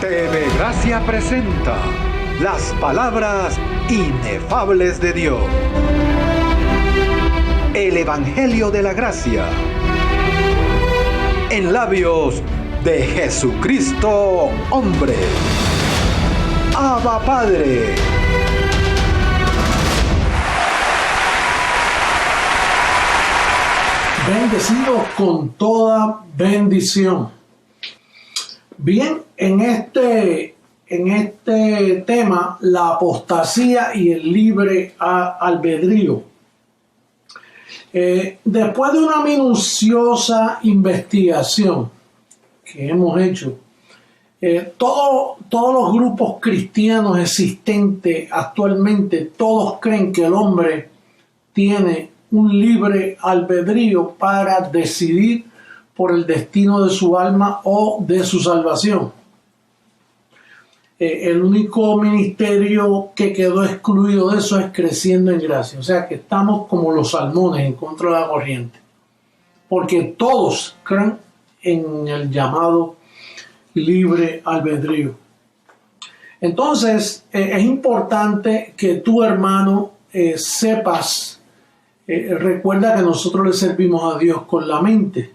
TV Gracia presenta las palabras inefables de Dios. El Evangelio de la Gracia. En labios de Jesucristo, hombre. Abba Padre. Bendecidos con toda bendición. Bien, en este tema, la apostasía y el libre albedrío. Después de una minuciosa investigación que hemos hecho, todos los grupos cristianos existentes actualmente, todos creen que el hombre tiene un libre albedrío para decidir por el destino de su alma o de su salvación. El único ministerio que quedó excluido de eso es Creciendo en Gracia. O sea que estamos como los salmones en contra de la corriente. Porque todos creen en el llamado libre albedrío. Entonces, es importante que tú, hermano, sepas. Recuerda que nosotros le servimos a Dios con la mente.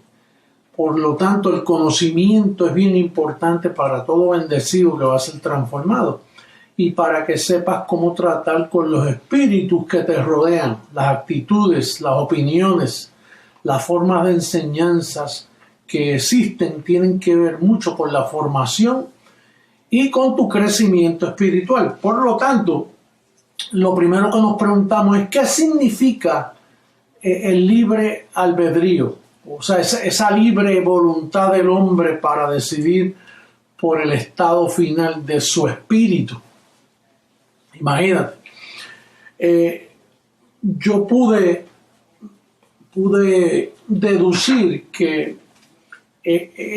Por lo tanto, el conocimiento es bien importante para todo bendecido que va a ser transformado. Y para que sepas cómo tratar con los espíritus que te rodean, las actitudes, las opiniones, las formas de enseñanzas que existen tienen que ver mucho con la formación y con tu crecimiento espiritual. Por lo tanto, lo primero que nos preguntamos es ¿qué significa el libre albedrío? O sea, esa libre voluntad del hombre para decidir por el estado final de su espíritu. Imagínate. Yo pude deducir que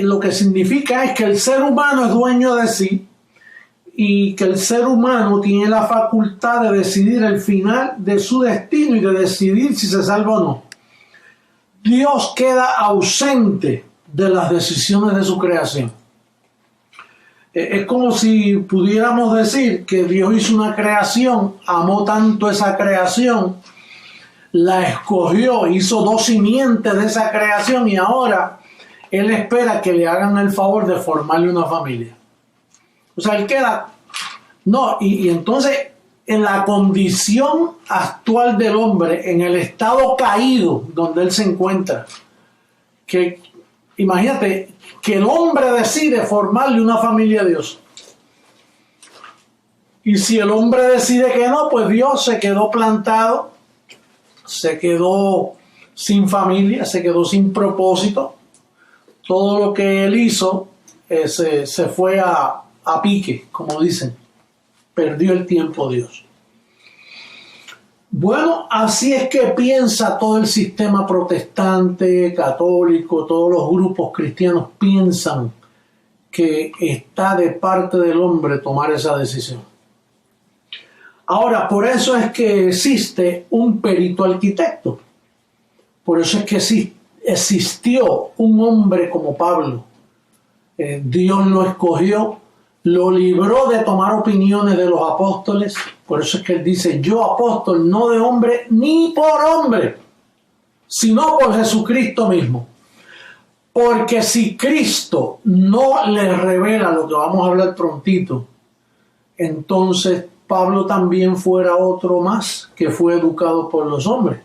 lo que significa es que el ser humano es dueño de sí y que el ser humano tiene la facultad de decidir el final de su destino y de decidir si se salva o no. Dios queda ausente de las decisiones de su creación. Es como si pudiéramos decir que Dios hizo una creación, amó tanto esa creación, la escogió, hizo dos simientes de esa creación y ahora Él espera que le hagan el favor de formarle una familia. O sea, Él queda... No, y entonces... En la condición actual del hombre, en el estado caído donde él se encuentra, que imagínate que el hombre decide formarle una familia a Dios. Y si el hombre decide que no, pues Dios se quedó plantado, se quedó sin familia, se quedó sin propósito. Todo lo que él hizo se fue a pique, como dicen. Perdió el tiempo Dios. Bueno, así es que piensa todo el sistema protestante, católico, todos los grupos cristianos piensan que está de parte del hombre tomar esa decisión. Ahora, por eso es que existe un perito arquitecto. Por eso es que existió un hombre como Pablo. Dios lo escogió, lo libró de tomar opiniones de los apóstoles. Por eso es que él dice, yo apóstol, no de hombre ni por hombre, sino por Jesucristo mismo. Porque si Cristo no le revela lo que vamos a hablar prontito, entonces Pablo también fuera otro más que fue educado por los hombres.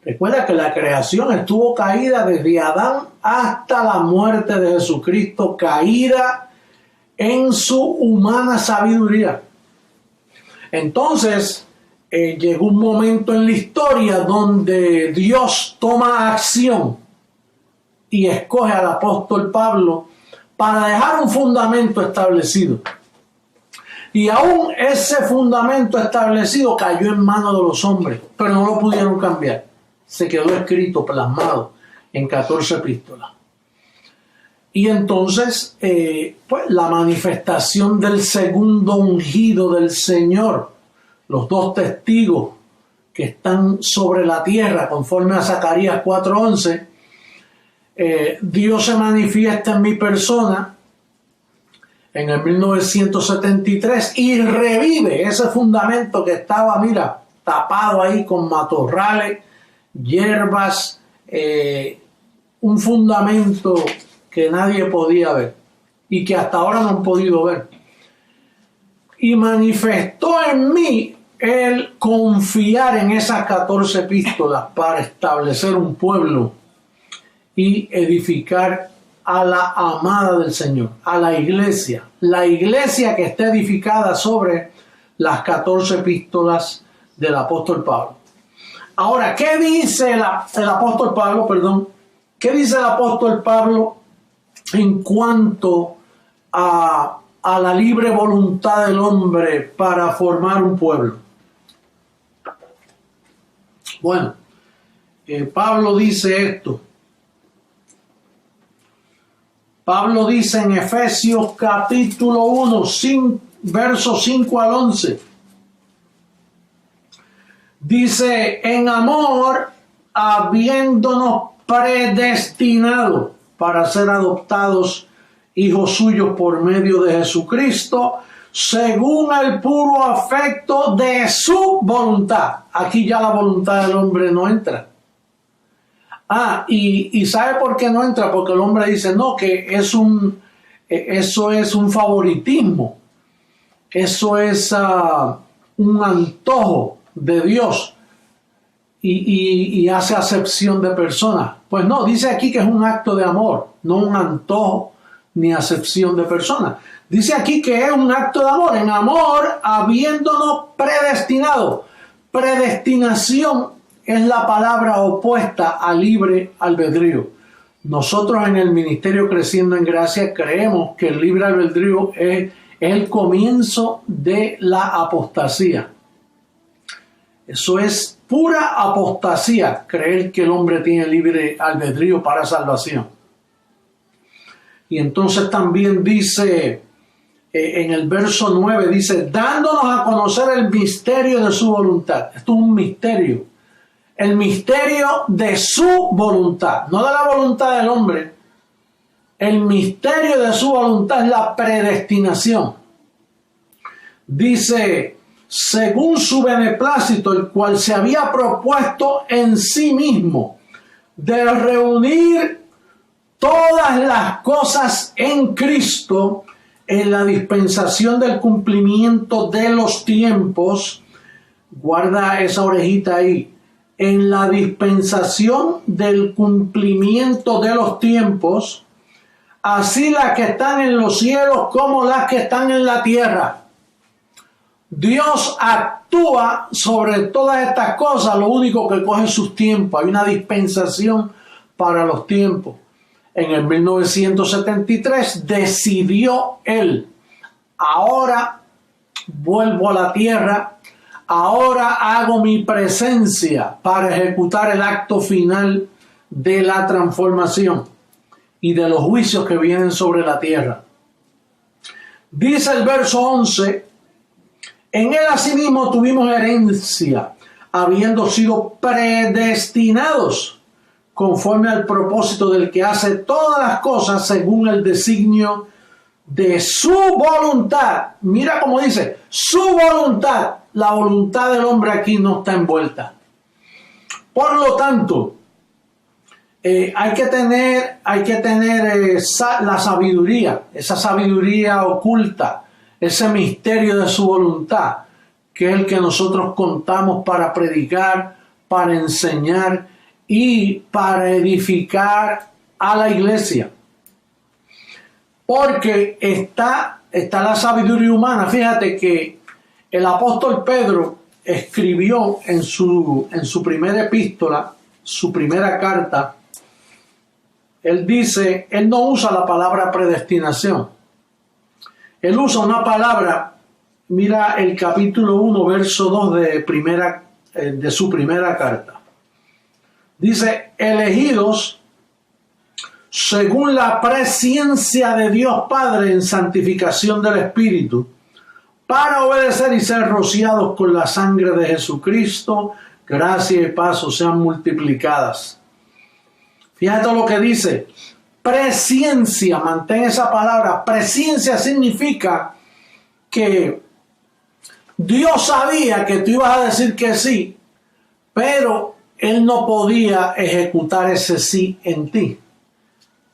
Recuerda que la creación estuvo caída desde Adán hasta la muerte de Jesucristo, caída en su humana sabiduría. Entonces, llegó un momento en la historia donde Dios toma acción y escoge al apóstol Pablo para dejar un fundamento establecido. Y aún ese fundamento establecido cayó en manos de los hombres, pero no lo pudieron cambiar. Se quedó escrito, plasmado en 14 epístolas. Y entonces, pues la manifestación del segundo ungido del Señor, los dos testigos que están sobre la tierra, conforme a Zacarías 4:11, Dios se manifiesta en mi persona en el 1973 y revive ese fundamento que estaba, mira, tapado ahí con matorrales, hierbas, un fundamento que nadie podía ver y que hasta ahora no han podido ver. Y manifestó en mí el confiar en esas 14 epístolas para establecer un pueblo y edificar a la amada del Señor, a la iglesia que está edificada sobre las 14 epístolas del apóstol Pablo. Ahora, ¿qué dice el apóstol Pablo? Perdón. ¿Qué dice el apóstol Pablo en cuanto a la libre voluntad del hombre para formar un pueblo? Bueno, Pablo dice esto. Pablo dice en Efesios capítulo 1, versos 5 al 11. Dice, en amor, habiéndonos predestinado para ser adoptados hijos suyos por medio de Jesucristo, según el puro afecto de su voluntad. Aquí ya la voluntad del hombre no entra. Y ¿sabe por qué no entra? Porque el hombre dice, no, que eso es un favoritismo. Eso es un antojo de Dios. Y hace acepción de personas. Pues no, dice aquí que es un acto de amor, no un antojo ni acepción de personas. Dice aquí que es un acto de amor, en amor habiéndonos predestinado. Predestinación es la palabra opuesta a libre albedrío. Nosotros en el Ministerio Creciendo en Gracia creemos que el libre albedrío es el comienzo de la apostasía. Eso es pura apostasía, creer que el hombre tiene libre albedrío para salvación. Y entonces también dice, en el verso 9, dice, dándonos a conocer el misterio de su voluntad. Esto es un misterio. El misterio de su voluntad, no de la voluntad del hombre. El misterio de su voluntad es la predestinación. Dice, según su beneplácito, el cual se había propuesto en sí mismo, de reunir todas las cosas en Cristo, en la dispensación del cumplimiento de los tiempos. Guarda esa orejita ahí. En la dispensación del cumplimiento de los tiempos, así las que están en los cielos como las que están en la tierra. Dios actúa sobre todas estas cosas, lo único que coge sus tiempos. Hay una dispensación para los tiempos. En el 1973 decidió él, ahora vuelvo a la tierra, ahora hago mi presencia para ejecutar el acto final de la transformación y de los juicios que vienen sobre la tierra. Dice el verso 11, en él asimismo tuvimos herencia, habiendo sido predestinados conforme al propósito del que hace todas las cosas según el designio de su voluntad. Mira cómo dice, su voluntad. La voluntad del hombre aquí no está envuelta. Por lo tanto, hay que tener la sabiduría, esa sabiduría oculta, ese misterio de su voluntad, que es el que nosotros contamos para predicar, para enseñar y para edificar a la iglesia. Porque está la sabiduría humana. Fíjate que el apóstol Pedro escribió en su primera epístola, su primera carta, él dice, él no usa la palabra predestinación. Él usa una palabra, mira el capítulo 1, verso 2 de su primera carta. Dice, elegidos según la presciencia de Dios Padre en santificación del Espíritu, para obedecer y ser rociados con la sangre de Jesucristo, gracia y paz sean multiplicadas. Fíjate lo que dice, presciencia, mantén esa palabra. Presciencia significa que Dios sabía que tú ibas a decir que sí, pero Él no podía ejecutar ese sí en ti.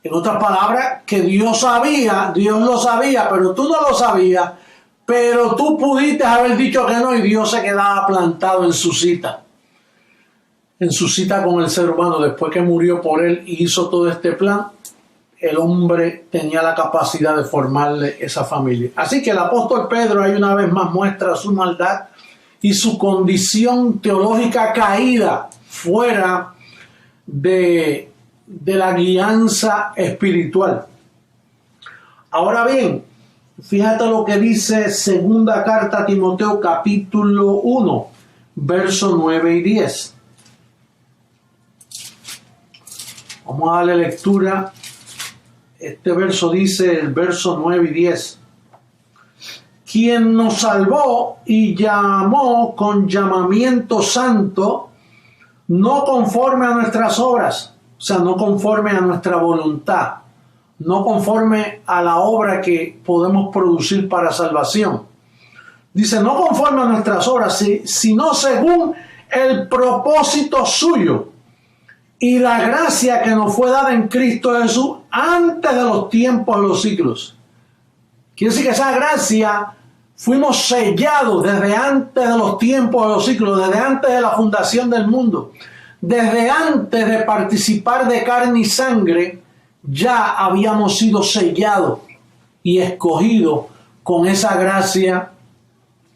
En otras palabras, que Dios lo sabía, pero tú no lo sabías, pero tú pudiste haber dicho que no y Dios se quedaba plantado en su cita con el ser humano. Después que murió por él y hizo todo este plan, el hombre tenía la capacidad de formarle esa familia. Así que el apóstol Pedro ahí una vez más muestra su maldad y su condición teológica caída fuera de la guianza espiritual. Ahora bien, fíjate lo que dice segunda carta a Timoteo capítulo 1, versos 9 y 10. Vamos a darle lectura. Este verso dice, el verso 9 y 10. Quien nos salvó y llamó con llamamiento santo, no conforme a nuestras obras, o sea, no conforme a nuestra voluntad, no conforme a la obra que podemos producir para salvación. Dice, no conforme a nuestras obras, sino según el propósito suyo y la gracia que nos fue dada en Cristo Jesús antes de los tiempos de los siglos. Quiere decir que esa gracia fuimos sellados desde antes de los tiempos de los siglos, desde antes de la fundación del mundo, desde antes de participar de carne y sangre, ya habíamos sido sellados y escogidos con esa gracia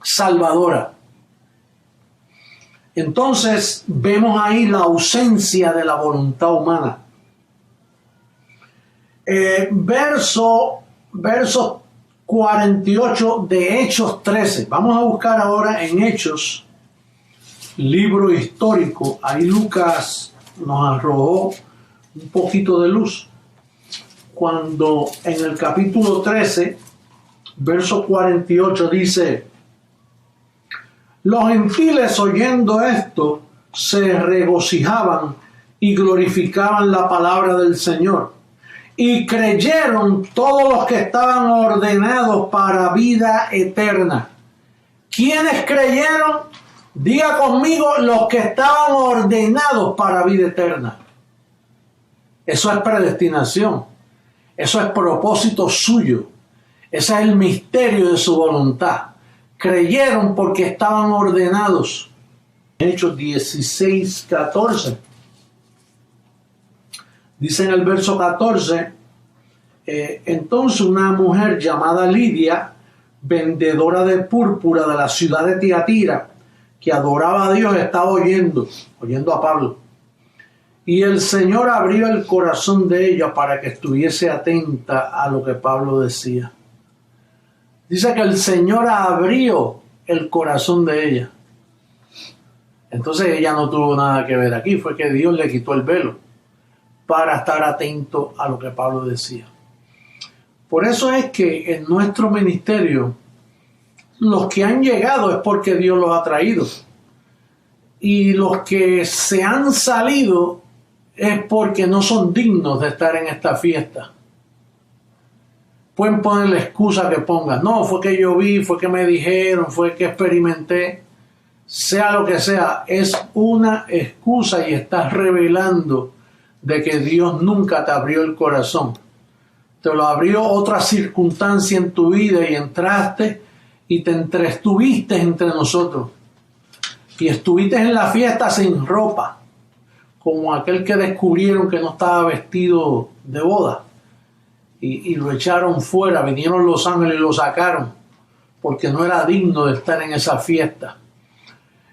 salvadora. Entonces vemos ahí la ausencia de la voluntad humana. Verso 48 de Hechos 13. Vamos a buscar ahora en Hechos, libro histórico. Ahí Lucas nos arrojó un poquito de luz. Cuando en el capítulo 13, verso 48 dice: los gentiles oyendo esto se regocijaban y glorificaban la palabra del Señor. Y creyeron todos los que estaban ordenados para vida eterna. ¿Quiénes creyeron? Diga conmigo, los que estaban ordenados para vida eterna. Eso es predestinación. Eso es propósito suyo. Ese es el misterio de su voluntad. Creyeron porque estaban ordenados. Hechos 16, 14. Dice en el verso 14, entonces una mujer llamada Lidia, vendedora de púrpura de la ciudad de Tiatira, que adoraba a Dios, estaba oyendo a Pablo. Y el Señor abrió el corazón de ella para que estuviese atenta a lo que Pablo decía. Dice que el Señor abrió el corazón de ella. Entonces ella no tuvo nada que ver aquí, fue que Dios le quitó el velo para estar atento a lo que Pablo decía. Por eso es que en nuestro ministerio, los que han llegado es porque Dios los ha traído. Y los que se han salido es porque no son dignos de estar en esta fiesta. Pueden poner la excusa que pongan. No, fue que yo vi, fue que me dijeron, fue que experimenté. Sea lo que sea, es una excusa y estás revelando de que Dios nunca te abrió el corazón. Te lo abrió otra circunstancia en tu vida y entraste y te estuviste entre nosotros. Y estuviste en la fiesta sin ropa, como aquel que descubrieron que no estaba vestido de boda. Y lo echaron fuera, vinieron los ángeles y lo sacaron, porque no era digno de estar en esa fiesta.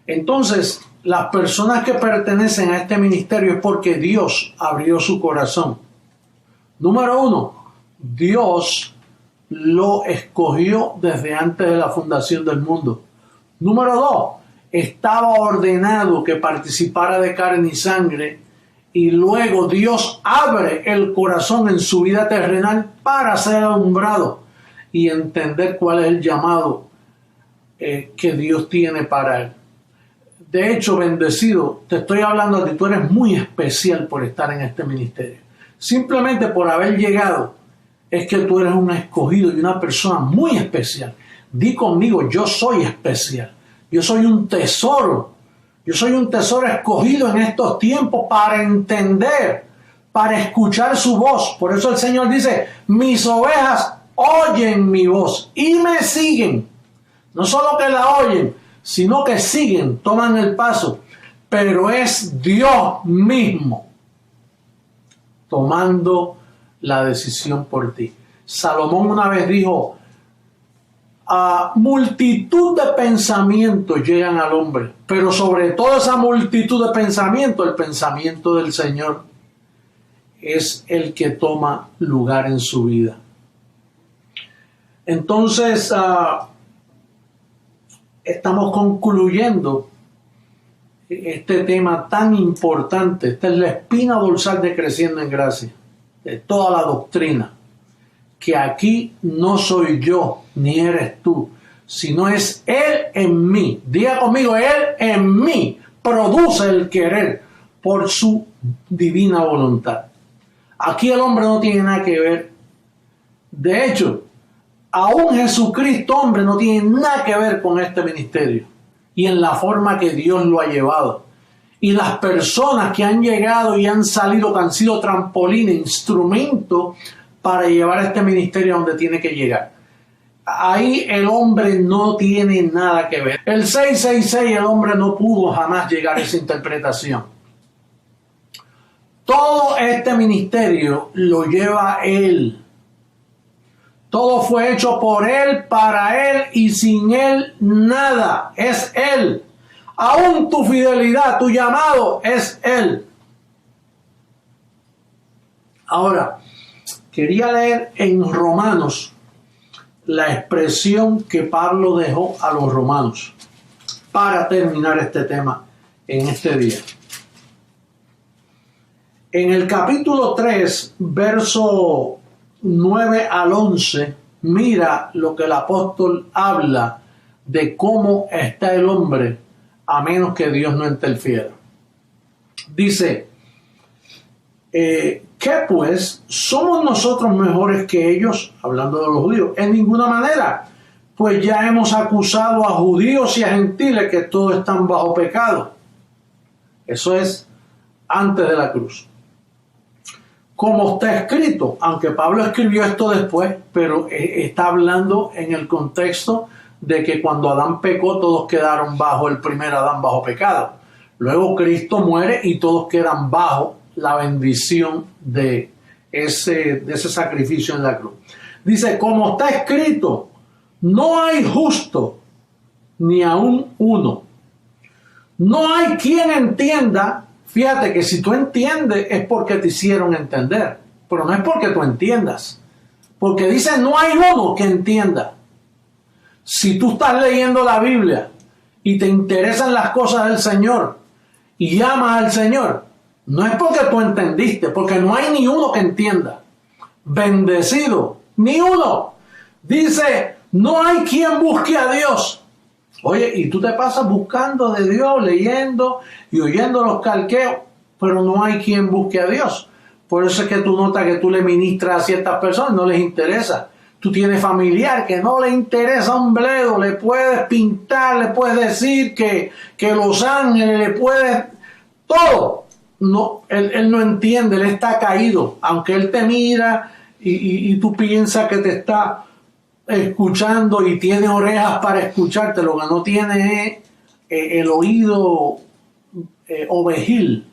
Entonces, las personas que pertenecen a este ministerio es porque Dios abrió su corazón. Número 1, Dios lo escogió desde antes de la fundación del mundo. Número 2, estaba ordenado que participara de carne y sangre, y luego Dios abre el corazón en su vida terrenal para ser alumbrado y entender cuál es el llamado que Dios tiene para él. De hecho, bendecido, te estoy hablando a ti, tú eres muy especial por estar en este ministerio. simplemente por haber llegado, es que tú eres un escogido y una persona muy especial. Di conmigo, yo soy especial. Yo soy un tesoro. Yo soy un tesoro escogido en estos tiempos para entender, para escuchar su voz. Por eso el Señor dice, mis ovejas oyen mi voz y me siguen. No solo que la oyen, sino que siguen, toman el paso. Pero es Dios mismo tomando la decisión por ti. Salomón una vez dijo, a multitud de pensamientos llegan al hombre, pero sobre toda esa multitud de pensamientos, el pensamiento del Señor es el que toma lugar en su vida. Entonces, estamos concluyendo este tema tan importante. Esta es la espina dorsal de Creciendo en Gracia, de toda la doctrina, que aquí no soy yo ni eres tú, sino es Él en mí. Diga conmigo, Él en mí produce el querer por su divina voluntad. Aquí el hombre no tiene nada que ver. De hecho, aún Jesucristo, hombre, no tiene nada que ver con este ministerio y en la forma que Dios lo ha llevado. Y las personas que han llegado y han salido, que han sido trampolines, instrumentos para llevar este ministerio a donde tiene que llegar. Ahí el hombre no tiene nada que ver. El 666, el hombre no pudo jamás llegar a esa interpretación. Todo este ministerio lo lleva Él. Todo fue hecho por Él, para Él y sin Él nada. Es Él. Aún tu fidelidad, tu llamado es Él. Ahora, quería leer en Romanos la expresión que Pablo dejó a los romanos para terminar este tema en este día. En el capítulo 3, verso 9 al 11, mira lo que el apóstol habla de cómo está el hombre a menos que Dios no interfiera. Dice, ¿qué pues? ¿Somos nosotros mejores que ellos? Hablando de los judíos. En ninguna manera, pues ya hemos acusado a judíos y a gentiles que todos están bajo pecado. Eso es antes de la cruz. Como está escrito, aunque Pablo escribió esto después, pero está hablando en el contexto de que cuando Adán pecó, todos quedaron bajo el primer Adán, bajo pecado. Luego Cristo muere y todos quedan bajo la bendición de ese sacrificio en la cruz. Dice, como está escrito, no hay justo ni aún uno. No hay quien entienda. Fíjate que si tú entiendes es porque te hicieron entender, pero no es porque tú entiendas. Porque dice, no hay uno que entienda. Si tú estás leyendo la Biblia y te interesan las cosas del Señor y llamas al Señor, no es porque tú entendiste, porque no hay ni uno que entienda. Bendecido, ni uno. Dice, no hay quien busque a Dios. Oye, y tú te pasas buscando de Dios, leyendo y oyendo los calqueos, pero no hay quien busque a Dios. Por eso es que tú notas que tú le ministras a ciertas personas, no les interesa. Tú tienes familiar que no le interesa un bledo, le puedes pintar, le puedes decir que los ángeles, le puedes... todo. No, él no entiende, él está caído. Aunque él te mira y tú piensas que te está escuchando y tiene orejas para escucharte, lo que no tiene es el oído ovejil.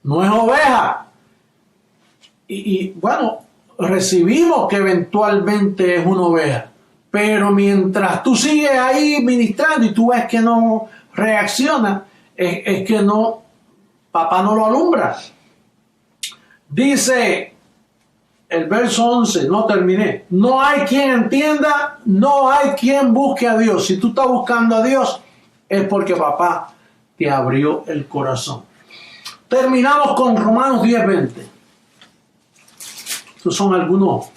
No es oveja. Y bueno, recibimos que eventualmente es una oveja, pero mientras tú sigues ahí ministrando y tú ves que no reacciona, es que no, papá no lo alumbra. Dice el verso 11, no terminé, no hay quien entienda, no hay quien busque a Dios. Si tú estás buscando a Dios es porque papá te abrió el corazón. Terminamos con Romanos 10:20. Estos son algunos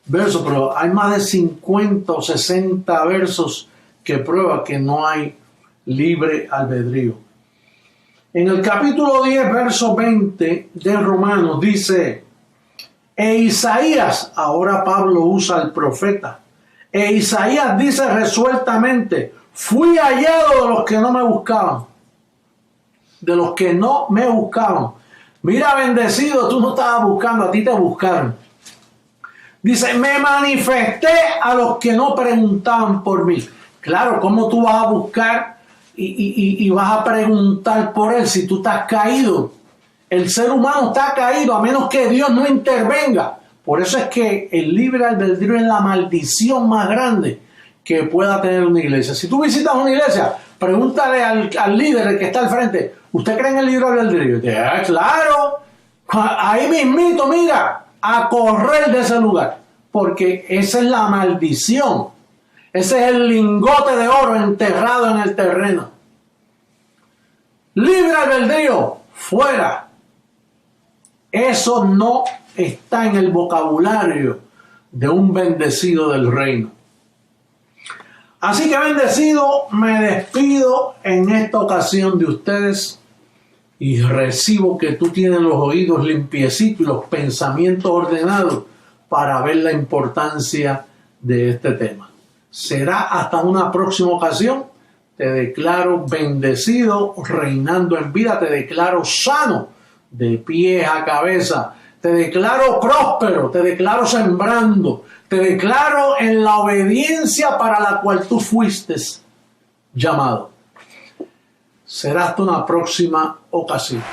versos, pero hay más de 50 o 60 versos que prueban que no hay libre albedrío. En el capítulo 10, verso 20 de Romanos dice, e Isaías, ahora Pablo usa al profeta, e Isaías dice resueltamente, fui hallado de los que no me buscaban, de los que no me buscaban. Mira, bendecido, tú no estabas buscando, a ti te buscaron. Dice, me manifesté a los que no preguntaban por mí. Claro, ¿cómo tú vas a buscar y vas a preguntar por él si tú estás caído? El ser humano está caído a menos que Dios no intervenga. Por eso es que el libre albedrío es la maldición más grande que pueda tener una iglesia. Si tú visitas una iglesia, pregúntale al líder, el que está al frente, ¿usted cree en el libre albedrío? Y te dice, claro, ahí mismito, mira, a correr de ese lugar, porque esa es la maldición. Ese es el lingote de oro enterrado en el terreno. Libre albedrío, fuera. Eso no está en el vocabulario de un bendecido del reino. Así que, bendecido, me despido en esta ocasión de ustedes y recibo que tú tienes los oídos limpiecitos y los pensamientos ordenados para ver la importancia de este tema. Será hasta una próxima ocasión. Te declaro bendecido, reinando en vida. Te declaro sano, de pies a cabeza. Te declaro próspero. Te declaro sembrando. Te declaro en la obediencia para la cual tú fuiste llamado. Será hasta una próxima ocasión.